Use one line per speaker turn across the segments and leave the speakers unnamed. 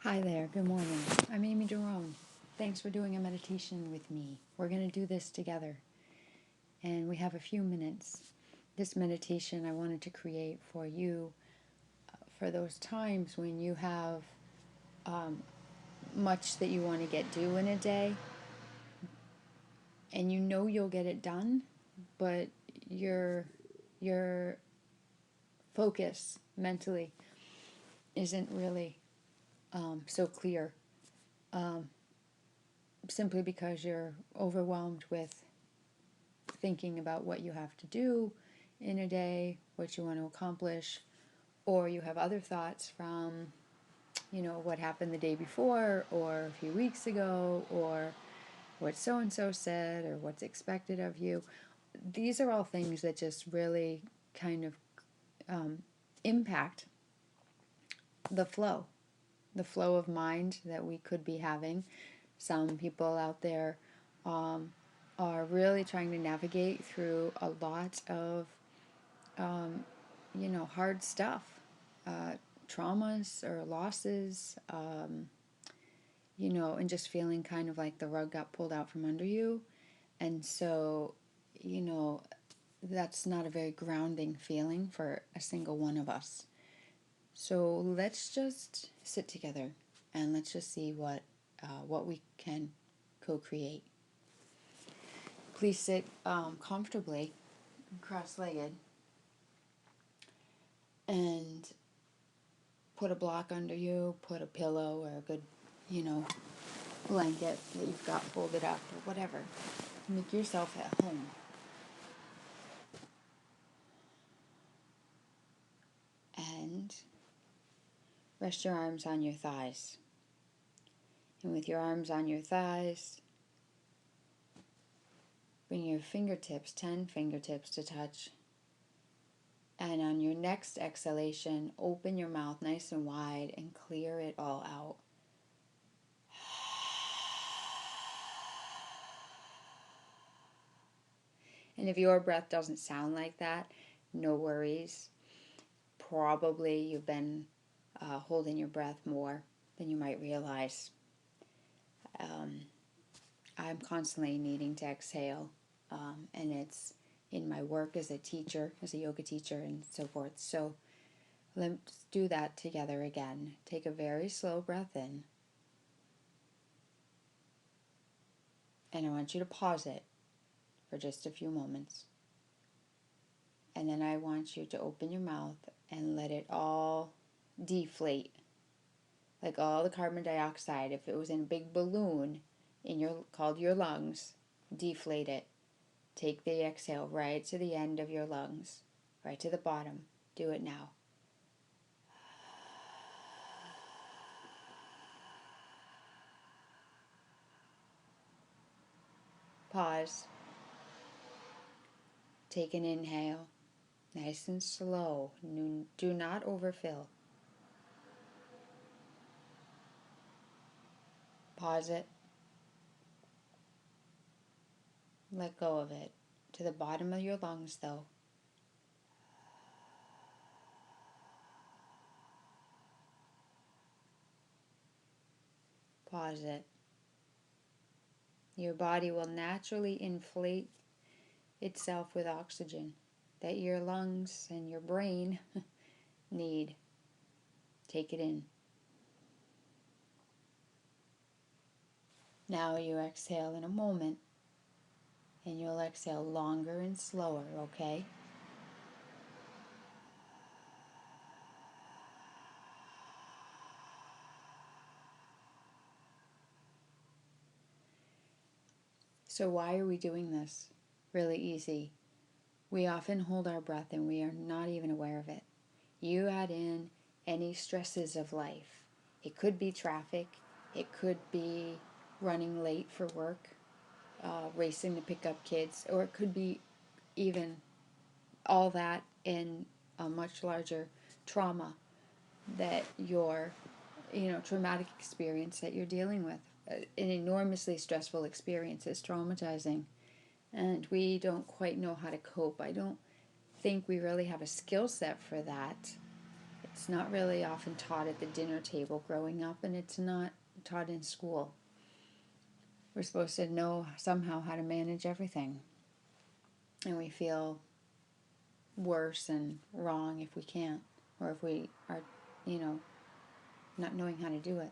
Hi there, good morning. I'm Amy Jerome. Thanks for doing a meditation with me. We're going to do this together, and we have a few minutes. This meditation I wanted to create for you for those times when you have much that you want to get done in a day, and you know you'll get it done, but your focus mentally isn't really so clear, simply because you're overwhelmed with thinking about what you have to do in a day, what you want to accomplish, or you have other thoughts from, what happened the day before, or a few weeks ago, or what so and so said, or what's expected of you. These are all things that just really kind of impact the flow, the flow of mind that we could be having. Some people out there are really trying to navigate through a lot of hard stuff, uh, traumas or losses, and just feeling kind of like the rug got pulled out from under you. And so, you know, that's not a very grounding feeling for a single one of us. So let's just sit together and let's just see what we can co-create. Please sit comfortably, cross-legged, and put a block under you, put a pillow or a good, you know, blanket that you've got folded up or whatever. Make yourself at home. And rest your arms on your thighs. And with your arms on your thighs, bring your fingertips, 10 fingertips to touch. And on your next exhalation, open your mouth nice and wide and clear it all out. And if your breath doesn't sound like that, no worries. Probably you've been holding your breath more than you might realize. I'm constantly needing to exhale, and it's in my work as a teacher, as a yoga teacher, and so forth. So let's do that together again. Take a very slow breath in, and I want you to pause it for just a few moments. And then I want you to open your mouth and let it all deflate. Like all the carbon dioxide, if it was in a big balloon called your lungs, deflate it. Take the exhale right to the end of your lungs, right to the bottom. Do it now. Pause. Take an inhale, nice and slow. Do not overfill. Pause it. Let go of it. To the bottom of your lungs, though. Pause it. Your body will naturally inflate itself with oxygen that your lungs and your brain need. Take it in. Now you exhale in a moment, and you'll exhale longer and slower, okay? So why are we doing this? Really easy. We often hold our breath and we are not even aware of it. You add in any stresses of life. It could be traffic. It could be running late for work, racing to pick up kids, or it could be even all that in a much larger trauma that your traumatic experience that you're dealing with. An enormously stressful experience is traumatizing, and we don't quite know how to cope. I don't think we really have a skill set for that. It's not really often taught at the dinner table growing up, and it's not taught in school. We're supposed to know somehow how to manage everything, and we feel worse and wrong if we can't, or if we are, you know, not knowing how to do it.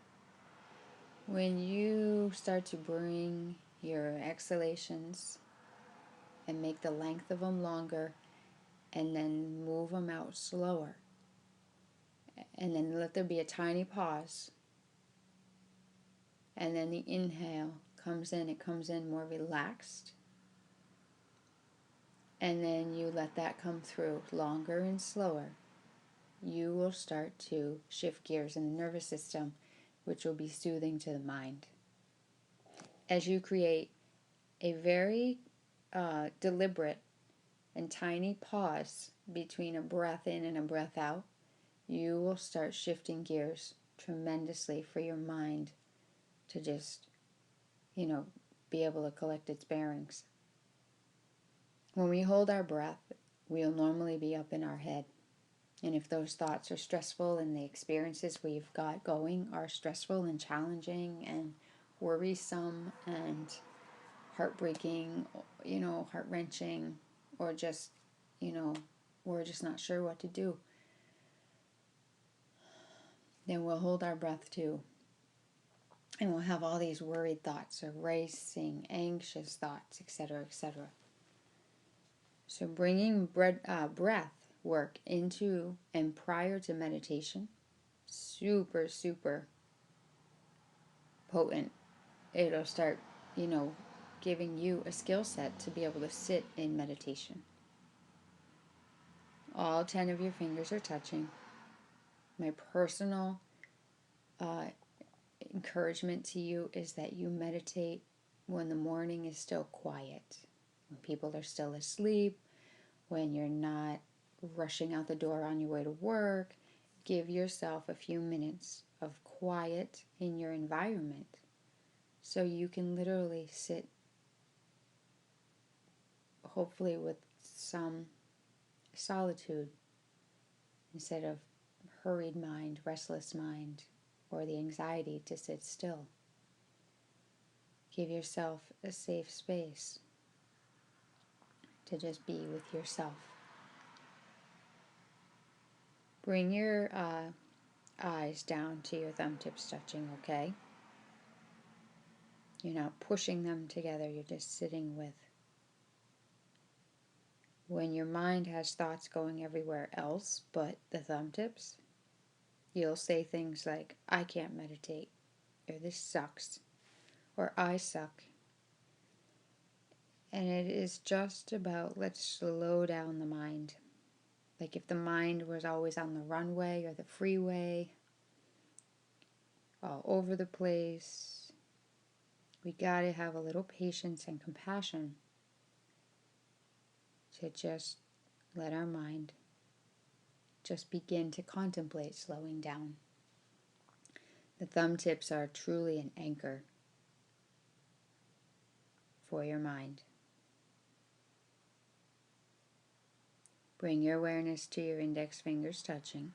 When you start to bring your exhalations and make the length of them longer, and then move them out slower, and then let there be a tiny pause, and then the inhale comes in, it comes in more relaxed, and then you let that come through longer and slower, you will start to shift gears in the nervous system, which will be soothing to the mind. As you create a very deliberate and tiny pause between a breath in and a breath out, you will start shifting gears tremendously for your mind to just, be able to collect its bearings. When we hold our breath, we'll normally be up in our head. And if those thoughts are stressful and the experiences we've got going are stressful and challenging and worrisome and heartbreaking, heart-wrenching, or just, we're just not sure what to do, then we'll hold our breath too. And we'll have all these worried thoughts or racing, anxious thoughts, etc., etc. So bringing breath work into and prior to meditation, super, super potent. It'll start, giving you a skill set to be able to sit in meditation. All 10 of your fingers are touching. My personal encouragement to you is that you meditate when the morning is still quiet, when people are still asleep, when you're not rushing out the door on your way to work. Give yourself a few minutes of quiet in your environment so you can literally sit, hopefully with some solitude, instead of hurried mind, restless mind, or the anxiety to sit still. Give yourself a safe space to just be with yourself. Bring your eyes down to your thumb tips touching, okay? You're not pushing them together, you're just sitting with. When your mind has thoughts going everywhere else but the thumb tips, you'll say things like, I can't meditate, or this sucks, or I suck. And it is just about, let's slow down the mind. Like if the mind was always on the runway or the freeway, all over the place, we gotta have a little patience and compassion to just let our mind just begin to contemplate slowing down. The thumb tips are truly an anchor for your mind. Bring your awareness to your index fingers touching.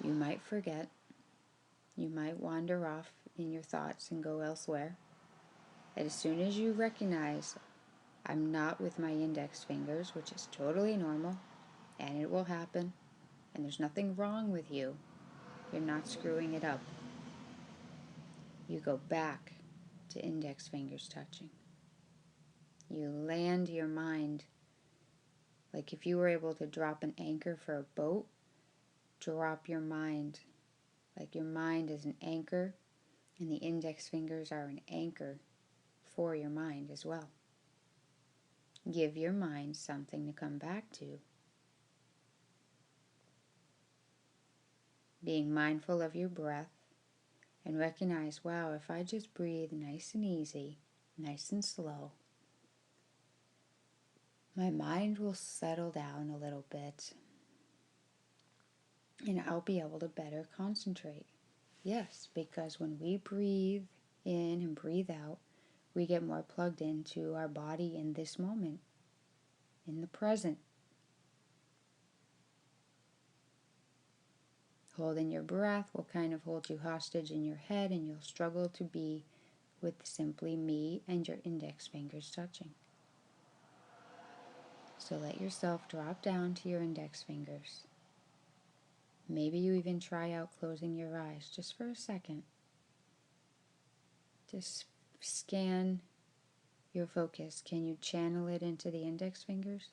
You might forget. You might wander off in your thoughts and go elsewhere. And as soon as you recognize, I'm not with my index fingers, which is totally normal, and it will happen, and there's nothing wrong with you. You're not screwing it up. You go back to index fingers touching. You land your mind, like if you were able to drop an anchor for a boat, drop your mind. Like your mind is an anchor, and the index fingers are an anchor for your mind as well. Give your mind something to come back to. Being mindful of your breath, and recognize, wow, if I just breathe nice and easy, nice and slow, my mind will settle down a little bit, and I'll be able to better concentrate. Yes, because when we breathe in and breathe out, we get more plugged into our body in this moment, in the present. Holding your breath will kind of hold you hostage in your head, and you'll struggle to be with simply me and your index fingers touching. So let yourself drop down to your index fingers. Maybe you even try out closing your eyes just for a second. Just scan your focus. Can you channel it into the index fingers?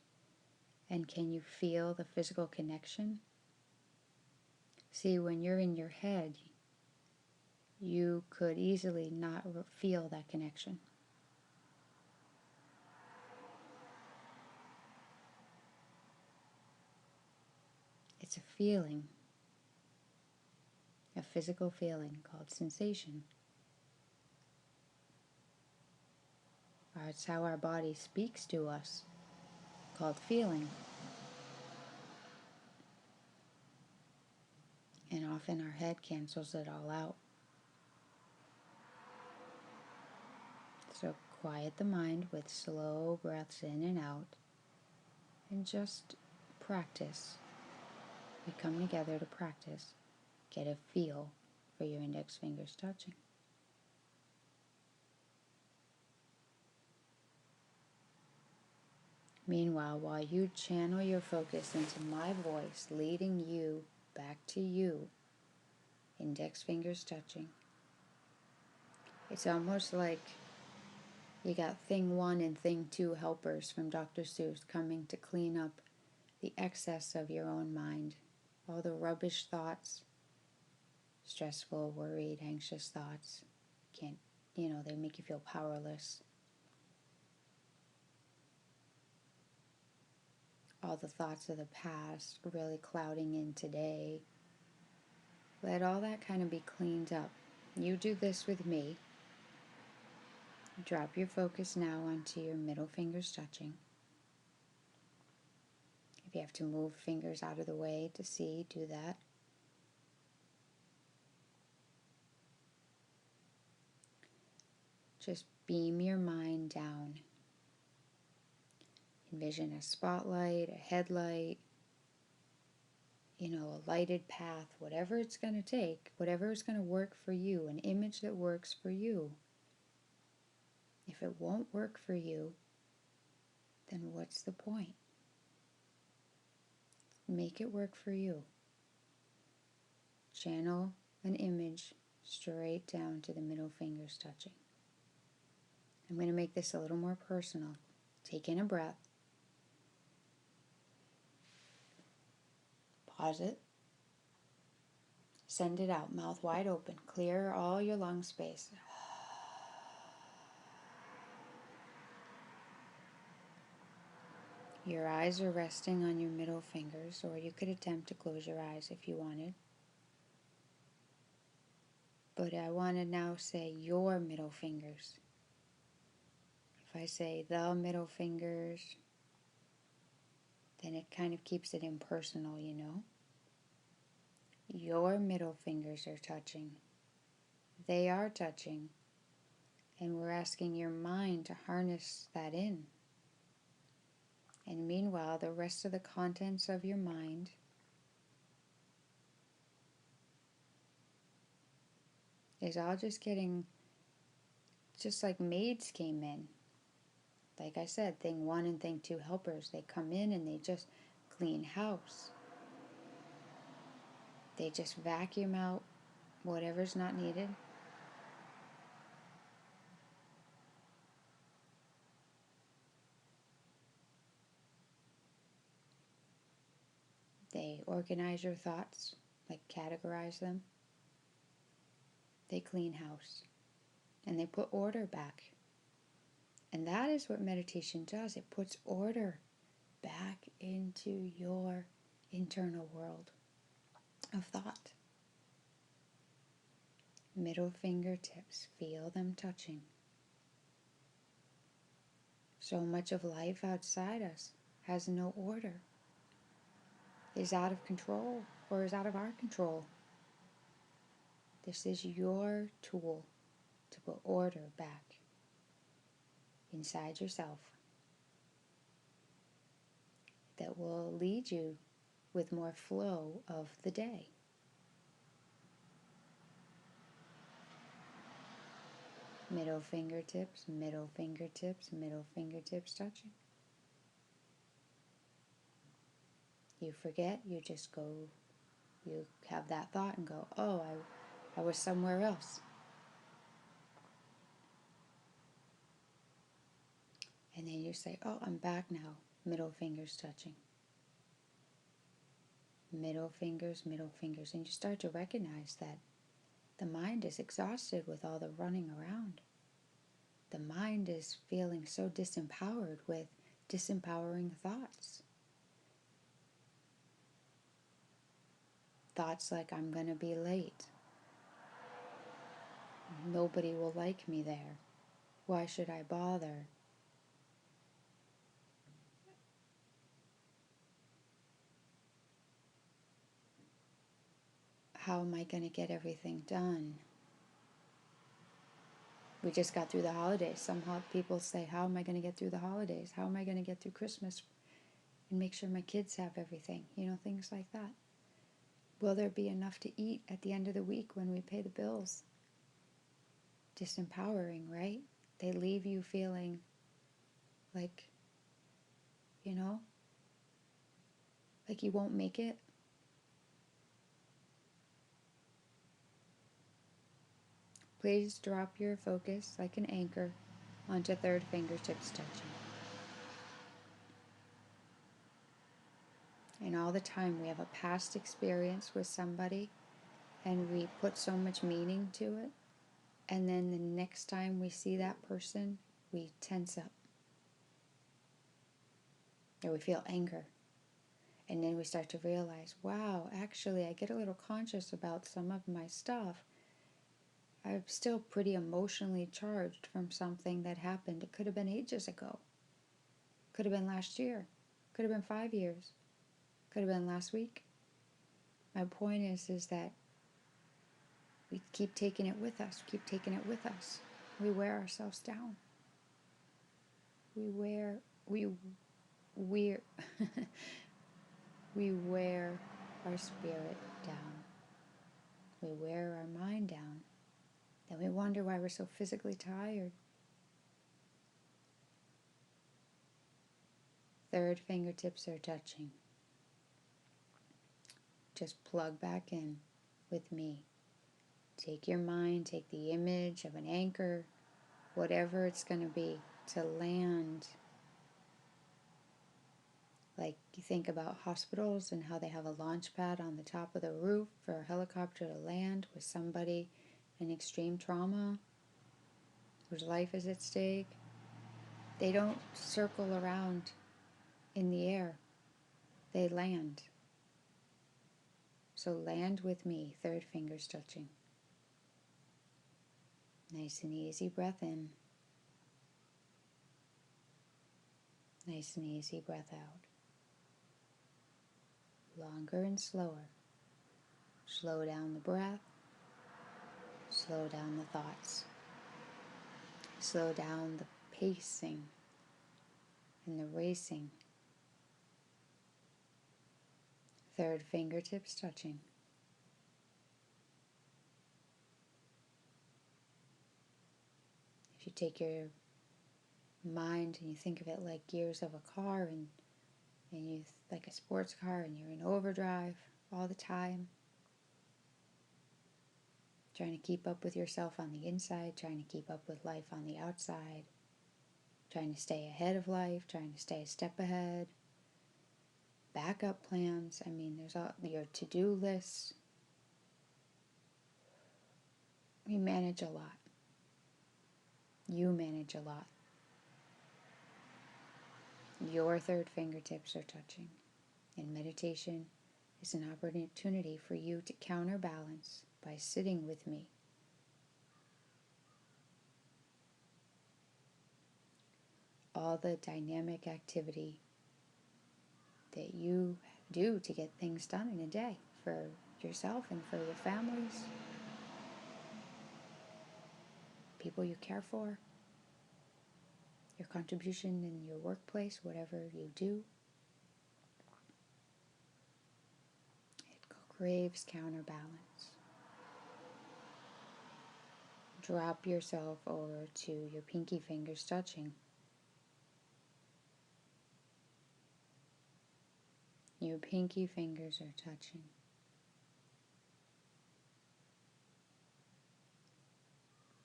And can you feel the physical connection? See, when you're in your head, you could easily not feel that connection. It's a feeling, a physical feeling called sensation. It's how our body speaks to us, called feeling. And often our head cancels it all out. So quiet the mind with slow breaths in and out, and just practice. We come together to practice. Get a feel for your index fingers touching. Meanwhile, while you channel your focus into my voice, leading you back to you, index fingers touching, it's almost like you got thing 1 and thing 2 helpers from Dr. Seuss coming to clean up the excess of your own mind, all the rubbish thoughts, stressful, worried, anxious thoughts. They make you feel powerless. All the thoughts of the past really clouding in today. Let all that kind of be cleaned up. You do this with me. Drop your focus now onto your middle fingers touching. If you have to move fingers out of the way to see, do that. Just beam your mind down. Envision a spotlight, a headlight, a lighted path, whatever it's going to take, whatever is going to work for you, an image that works for you. If it won't work for you, then what's the point? Make it work for you. Channel an image straight down to the middle fingers touching. I'm going to make this a little more personal. Take in a breath. Pause it. Send it out, mouth wide open. Clear all your lung space. Your eyes are resting on your middle fingers, or you could attempt to close your eyes if you wanted. But I want to now say your middle fingers. If I say the middle fingers, then it kind of keeps it impersonal, Your middle fingers are touching. They are touching. And we're asking your mind to harness that in. And meanwhile, the rest of the contents of your mind is all just like maids came in. Like I said, thing 1 and thing 2 helpers, they come in and they just clean house. They just vacuum out whatever's not needed. They organize your thoughts, like categorize them. They clean house. And they put order back. And that is what meditation does. It puts order back into your internal world of thought. Middle fingertips, feel them touching. So much of life outside us has no order, is out of control, or is out of our control. This is your tool to put order back inside yourself that will lead you with more flow of the day. Middle fingertips, middle fingertips, middle fingertips touching. You forget, you just go, you have that thought and go, oh, I was somewhere else. And then you say, oh, I'm back now. Middle fingers touching. Middle fingers, middle fingers. And you start to recognize that the mind is exhausted with all the running around. The mind is feeling so disempowered with disempowering thoughts. Thoughts like, I'm going to be late. Nobody will like me there. Why should I bother? How am I going to get everything done? We just got through the holidays. Some people say, how am I going to get through the holidays? How am I going to get through Christmas and make sure my kids have everything? Things like that. Will there be enough to eat at the end of the week when we pay the bills? Disempowering, right? They leave you feeling like, like you won't make it. Please drop your focus like an anchor onto third fingertips touching. And all the time we have a past experience with somebody and we put so much meaning to it. And then the next time we see that person, we tense up. Or we feel anger. And then we start to realize, wow, actually I get a little conscious about some of my stuff. I'm still pretty emotionally charged from something that happened. It could have been ages ago. Could have been last year. Could have been 5 years. Could have been last week. My point is that we keep taking it with us. Keep taking it with us. We wear ourselves down. We wear we wear our spirit down. We wear our mind down. Then we wonder why we're so physically tired. Third fingertips are touching. Just plug back in with me. Take your mind, take the image of an anchor, whatever it's going to be, to land. Like you think about hospitals and how they have a launch pad on the top of the roof for a helicopter to land with somebody in extreme trauma, whose life is at stake. They don't circle around in the air. They land. So land with me, third fingers touching. Nice and easy breath in. Nice and easy breath out. Longer and slower. Slow down the breath. Slow down the thoughts. Slow down the pacing and the racing. Third fingertips touching. If you take your mind and you think of it like gears of a car and you like a sports car and you're in overdrive all the time, trying to keep up with yourself on the inside, trying to keep up with life on the outside, trying to stay ahead of life, trying to stay a step ahead, backup plans, there's all your to-do lists. We manage a lot. You manage a lot. Your third fingertips are touching. And meditation is an opportunity for you to counterbalance by sitting with me. All the dynamic activity that you do to get things done in a day for yourself and for your families, people you care for, your contribution in your workplace, whatever you do. It craves counterbalance. Drop yourself over to your pinky fingers touching. Your pinky fingers are touching.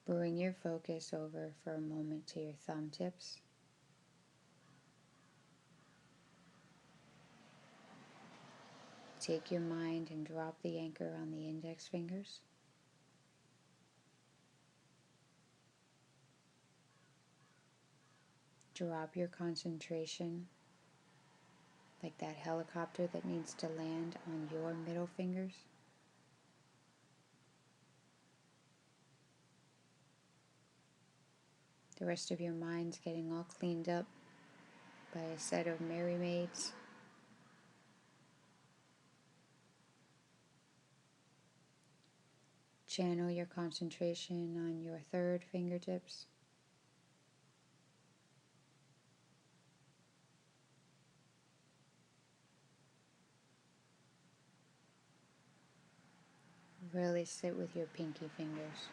Bring your focus over for a moment to your thumb tips. Take your mind and drop the anchor on the index fingers. Drop your concentration like that helicopter that needs to land on your middle fingers. The rest of your mind's getting all cleaned up by a set of merry maids. Channel your concentration on your third fingertips. Really sit with your pinky fingers.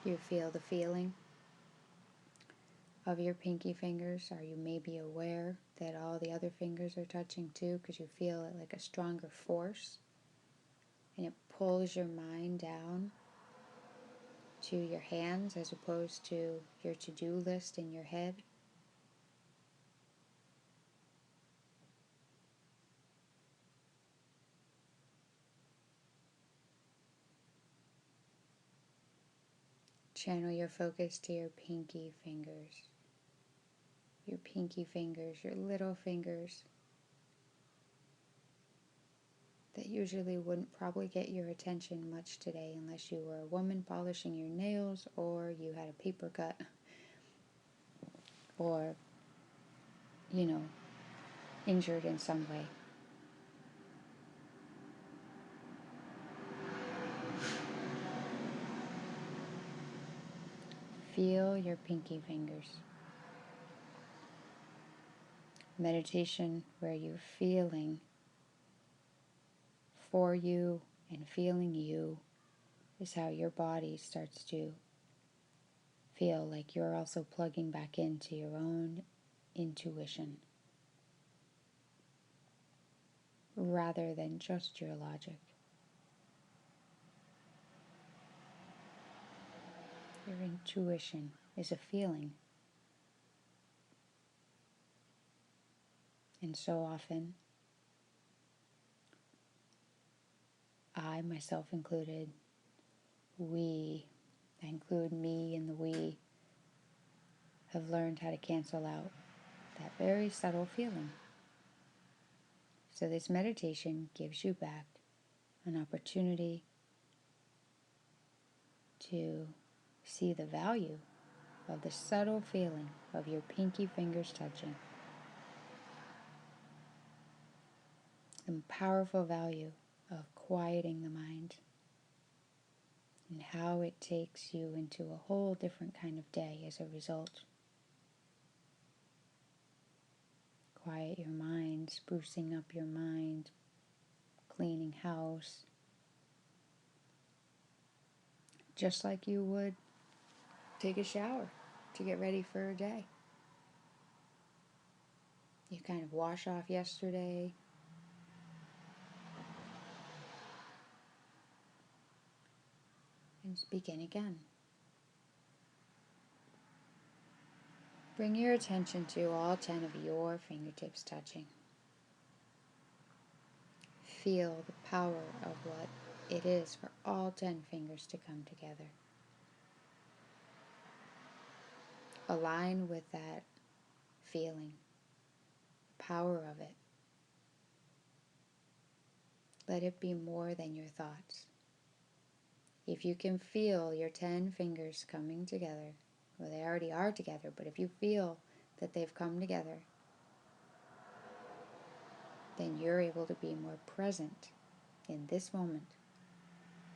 You feel the feeling of your pinky fingers. Are you maybe aware that all the other fingers are touching too, because you feel it like a stronger force, and it pulls your mind down to your hands as opposed to your to-do list in your head? Channel your focus to your pinky fingers. Your pinky fingers, your little fingers that usually wouldn't probably get your attention much today unless you were a woman polishing your nails or you had a paper cut or, injured in some way. Feel your pinky fingers. Meditation where you're feeling for you and feeling you is how your body starts to feel like you're also plugging back into your own intuition rather than just your logic. Your intuition is a feeling. And so often, I, myself included, I include me in the we, have learned how to cancel out that very subtle feeling. So this meditation gives you back an opportunity to see the value of the subtle feeling of your pinky fingers touching. The powerful value of quieting the mind and how it takes you into a whole different kind of day as a result. Quiet your mind, sprucing up your mind, cleaning house, just like you would take a shower to get ready for a day. You kind of wash off yesterday, and begin again. Bring your attention to all 10 of your fingertips touching. Feel the power of what it is for all 10 fingers to come together. Align with that feeling, the power of it. Let it be more than your thoughts. If you can feel your 10 fingers coming together, well, they already are together, but if you feel that they've come together, then you're able to be more present in this moment.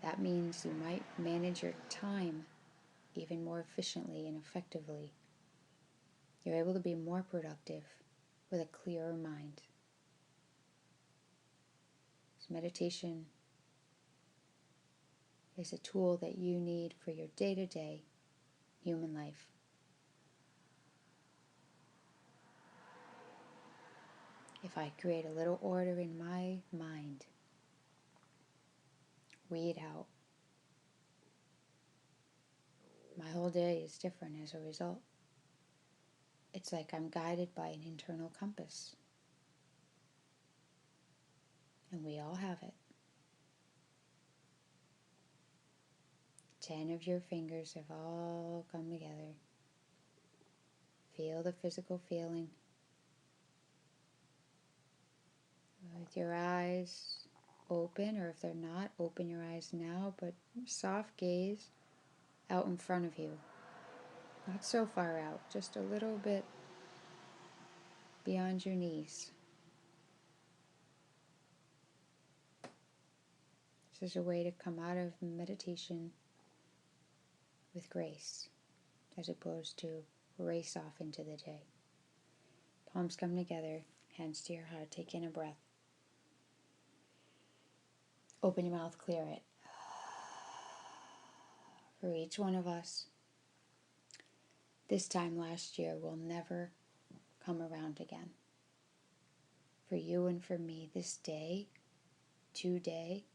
That means you might manage your time even more efficiently and effectively. You're able to be more productive with a clearer mind. This meditation is a tool that you need for your day-to-day human life. If I create a little order in my mind, weed out, my whole day is different as a result. It's like I'm guided by an internal compass. And we all have it. 10 of your fingers have all come together. Feel the physical feeling. With your eyes open, or if they're not, open your eyes now, but soft gaze out in front of you. Not so far out, just a little bit beyond your knees. This is a way to come out of meditation with grace, as opposed to race off into the day. Palms come together, hands to your heart, take in a breath. Open your mouth, clear it. For each one of us, this time last year will never come around again. For you and for me, this day, today,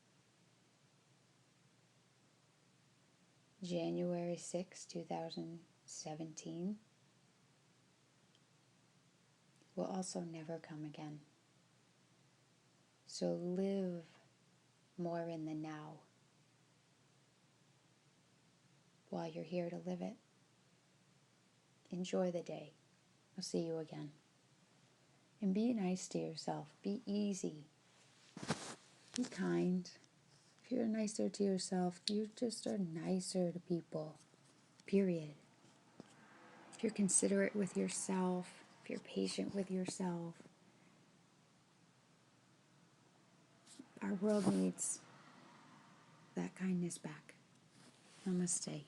January 6, 2017, will also never come again. So live more in the now while you're here to live it. Enjoy the day. I'll see you again. And be nice to yourself. Be easy. Be kind. If you're nicer to yourself, you just are nicer to people. Period. If you're considerate with yourself, if you're patient with yourself, our world needs that kindness back. Namaste.